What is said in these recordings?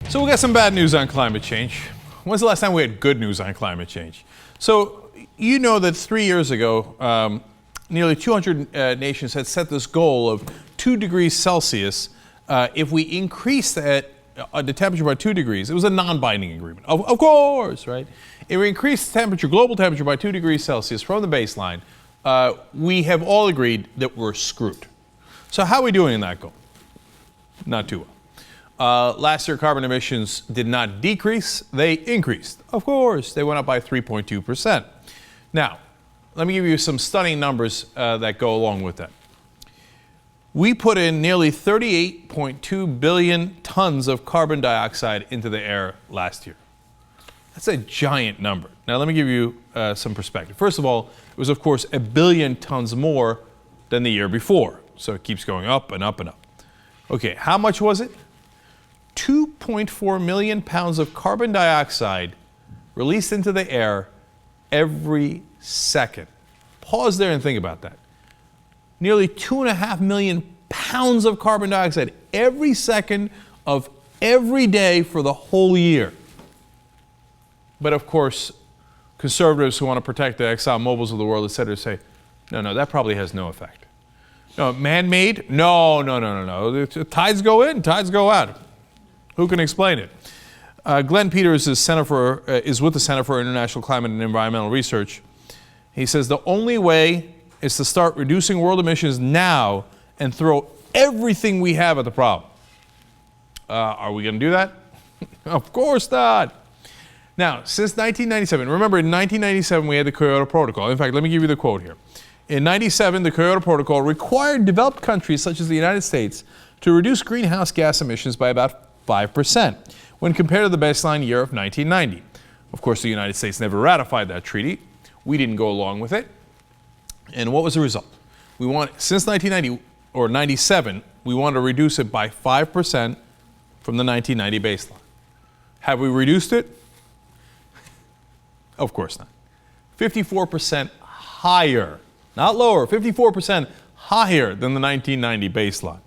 So we got some bad news on climate change. When's the last time we had good news on climate change? So you know that 3 years ago, nearly 200 nations had set this goal of 2 degrees Celsius. If we increase the temperature by 2 degrees, it was a non-binding agreement, of course, right? If we increase the temperature, global temperature by 2 degrees Celsius from the baseline, we have all agreed that we're screwed. So how are we doing in that goal? Not too well. Last year, carbon emissions did not decrease, they increased. Of course, they went up by 3.2%. Now, let me give you some stunning numbers that go along with that. We put in nearly 38.2 billion tons of carbon dioxide into the air last year. That's a giant number. Now, let me give you some perspective. First of all, it was, of course, 1 billion tons more than the year before. So it keeps going up and up and up. Okay, how much was it? 2.4 million pounds of carbon dioxide released into the air every second. Pause there and think about that. Nearly 2.5 million pounds of carbon dioxide every second of every day for the whole year. But of course, conservatives who want to protect the ExxonMobils of the world, et cetera, say, no, that probably has no effect. No, man-made? No. Tides go in, tides go out. Who can explain it? Glenn Peters is with the Center for International Climate and Environmental Research. He says the only way is to start reducing world emissions now and throw everything we have at the problem. Are we going to do that? Of course not. Now, since 1997, remember in 1997 we had the Kyoto Protocol. In fact, let me give you the quote here. In 1997, the Kyoto Protocol required developed countries such as the United States to reduce greenhouse gas emissions by about 5% when compared to the baseline year of 1990. Of course, the United States never ratified that treaty. We didn't go along with it. And what was the result? Since 1990 or 97, we wanted to reduce it by 5% from the 1990 baseline. Have we reduced it? Of course not. 54% higher, not lower, 54% higher than the 1990 baseline.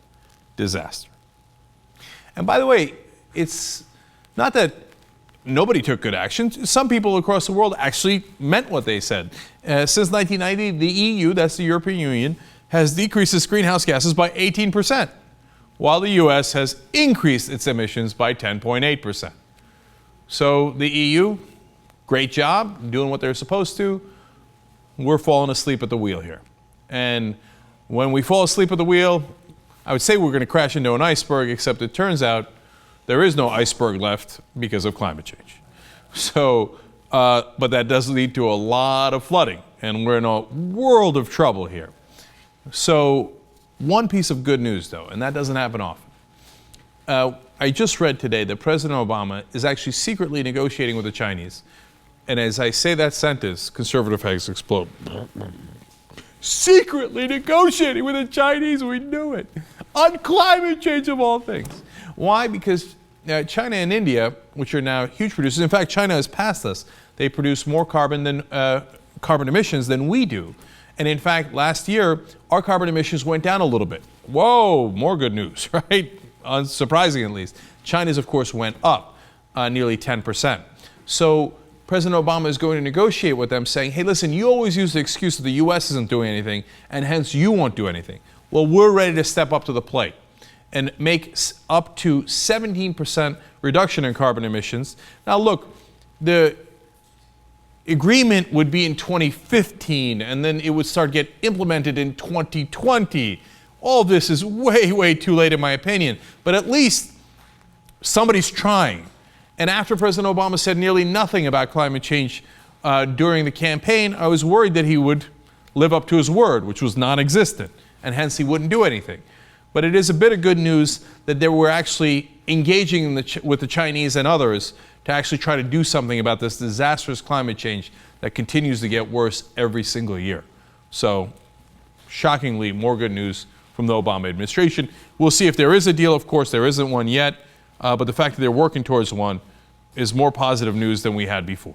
Disaster. And by the way, it's not that nobody took good action. Some people across the world actually meant what they said. Since 1990, the EU, that's the European Union, has decreased its greenhouse gases by 18%, while the US has increased its emissions by 10.8%. So the EU, great job doing what they're supposed to. We're falling asleep at the wheel here. And when we fall asleep at the wheel, I would say we're going to crash into an iceberg, except it turns out there is no iceberg left because of climate change. So, but that does lead to a lot of flooding, and we're in a world of trouble here. So, one piece of good news, though, and that doesn't happen often. I just read today that President Obama is actually secretly negotiating with the Chinese. And as I say that sentence, conservative heads explode. Secretly negotiating with the Chinese, we knew it. On climate change of all things. Why? Because China and India, which are now huge producers, in fact, China has passed us. They produce more carbon emissions than we do. And in fact, last year, our carbon emissions went down a little bit. Whoa, more good news, right? Unsurprising at least. China's, of course, went up nearly 10%. So President Obama is going to negotiate with them saying, hey, listen, you always use the excuse that the U.S. isn't doing anything, and hence you won't do anything. Well, we're ready to step up to the plate and make up to 17% reduction in carbon emissions. Now, look, the agreement would be in 2015, and then it would start get implemented in 2020. All this is way, way too late, in my opinion. But at least somebody's trying. And after President Obama said nearly nothing about climate change during the campaign, I was worried that he would live up to his word, which was non-existent, and hence he wouldn't do anything. But it is a bit of good news that they were actually engaging with the Chinese and others to actually try to do something about this disastrous climate change that continues to get worse every single year. So, shockingly, more good news from the Obama administration. We'll see if there is a deal. Of course, there isn't one yet, but the fact that they're working towards one is more positive news than we had before.